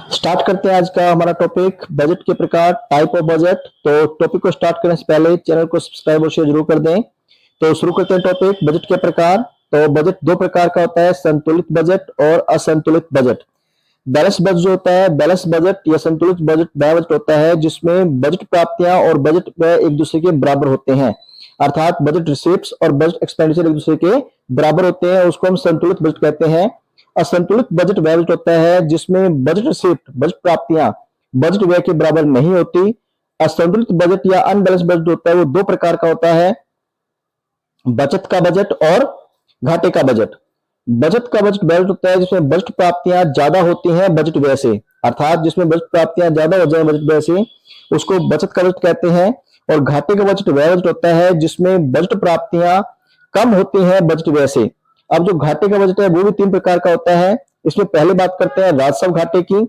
Start करते हैं आज का हमारा टॉपिक बजट के प्रकार, टाइप ऑफ बजट। तो टॉपिक को स्टार्ट करने से पहले चैनल को सब्सक्राइब और शेयर जरूर कर दें। तो शुरू करते हैं टॉपिक बजट के प्रकार। तो बजट दो प्रकार का होता है, संतुलित बजट और असंतुलित बजट। बैलेंस बजट जो होता है, बैलेंस बजट या संतुलित बजट वह बजट होता है जिसमें बजट प्राप्तियां और बजट व्यय एक दूसरे के बराबर होते हैं। अर्थात बजट रिसिप्ट्स और बजट एक्सपेंडिचर एक दूसरे के बराबर होते हैं, उसको हम संतुलित बजट कहते हैं। असंतुलित बजट वह बजट होता है जिसमें बजट रिसिप्ट, बजट प्राप्तियां बजट व्यय के बराबर नहीं होती। असंतुलित बजट या अनबैलेंस बजट होता है वो दो प्रकार का होता है, बचत का बजट और घाटे का बजट। बचत का बजट वह बजट होता है जिसमें बजट प्राप्तियां ज्यादा होती हैं बजट व्यय से, अर्थात जिसमें बजट प्राप्तियां ज्यादा हो जाए बजट व्यय से, उसको बचत का बजट कहते हैं। और घाटे का बजट वह बजट होता है जिसमें बजट प्राप्तियां कम होती हैं बजट व्यय से। अब जो घाटे का बजट है वो भी तीन प्रकार का होता है। इसमें पहले बात करते हैं राजस्व घाटे की।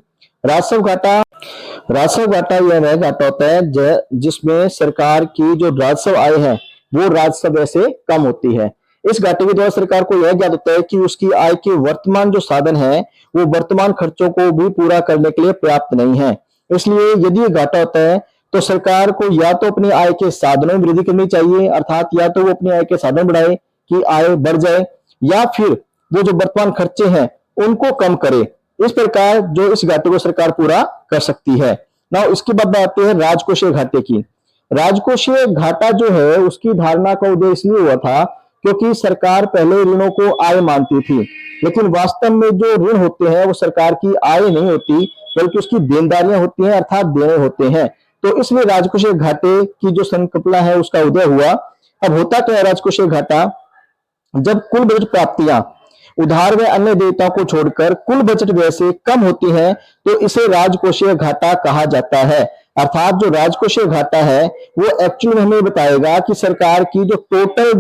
राजस्व घाटा यह वह घाटा होता है जिसमें सरकार की जो राजस्व आय है वो राजस्व व्यय से कम होती है। इस घाटे के द्वारा सरकार को यह ज्ञात होता है कि उसकी आय के वर्तमान जो साधन है वो वर्तमान खर्चों को भी पूरा करने के लिए पर्याप्त नहीं है। इसलिए यदि ये घाटा होता है तो सरकार को या तो अपनी आय के साधनों में वृद्धि करनी चाहिए, अर्थात या तो वो अपनी आय के साधन बढ़ाए कि आय बढ़ जाए, या फिर वो जो वर्तमान खर्चे हैं उनको कम करे। इस प्रकार जो इस घाटे को सरकार पूरा कर सकती है। ना इसके बाद आते हैं राजकोषीय घाटे की। राजकोषीय घाटा जो है उसकी धारणा का उदय इसलिए हुआ था क्योंकि सरकार पहले ऋणों को आय मानती थी, लेकिन वास्तव में जो ऋण होते हैं वो सरकार की आय नहीं होती बल्कि उसकी देनदारियां होती हैं, अर्थात देने होते हैं। तो इसलिए राजकोषीय घाटे की जो संकल्पना है उसका उदय हुआ। अब होता क्या है राजकोषीय घाटा, जब कुल बजट प्राप्तियां उधार व अन्य देयताओं को छोड़कर कुल बजट व्यय से कम होती हैं तो इसे राजकोषीय घाटा कहा जाता है। अर्थात जो राजकोषीय घाटा है वो एक्चुअली में हमें बताएगा कि सरकार की जो टोटल,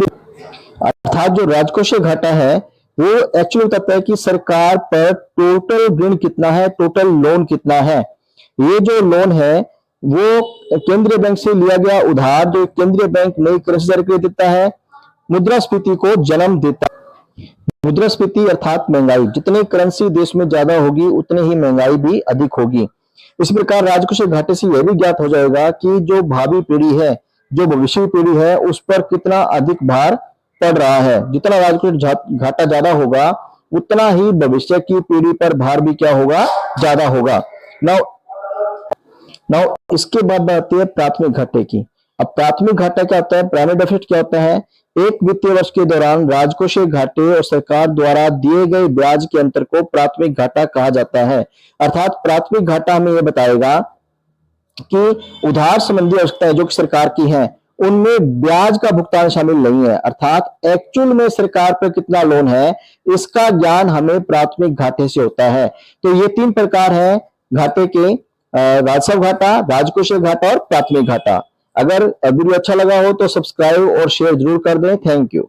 अर्थात जो राजकोषीय घाटा है वो एक्चुअली बताता है कि सरकार पर टोटल ऋण कितना है, टोटल लोन कितना है। ये जो लोन है वो केंद्रीय बैंक से लिया गया उधार, जो केंद्रीय बैंक नई करेंसी जारी कर देता है, मुद्रास्फीति को जन्म देता है। मुद्रास्फीति अर्थात महंगाई, जितनी करेंसी देश में ज्यादा होगी उतनी ही महंगाई भी अधिक होगी। इस प्रकार राजकोषीय घाटे से यह भी ज्ञात हो जाएगा कि जो भावी पीढ़ी है, जो भविष्य की पीढ़ी है, उस पर कितना अधिक भार पड़ रहा है। जितना राजकोषीय घाटा ज्यादा होगा उतना ही भविष्य की पीढ़ी पर भार भी क्या होगा, ज्यादा होगा। नाउ इसके बाद आती है प्राथमिक घाटे की। अब प्राथमिक घाटा क्या होता है, प्राइमरी डेफिसिट क्या होता है, एक वित्तीय वर्ष के दौरान राजकोषीय घाटे और सरकार द्वारा दिए गए ब्याज के अंतर को प्राथमिक घाटा कहा जाता है। अर्थात प्राथमिक घाटा हमें यह बताएगा कि उधार संबंधी आवश्यकताएं जो कि सरकार की हैं उनमें ब्याज का भुगतान शामिल नहीं है, अर्थात एक्चुअल में सरकार पर कितना लोन है इसका ज्ञान हमें प्राथमिक घाटे से होता है। तो ये तीन प्रकार हैं घाटे के, राजस्व घाटा, राजकोषीय घाटा और प्राथमिक घाटा। अगर वीडियो अच्छा लगा हो तो सब्सक्राइब और शेयर जरूर कर दें। Thank you.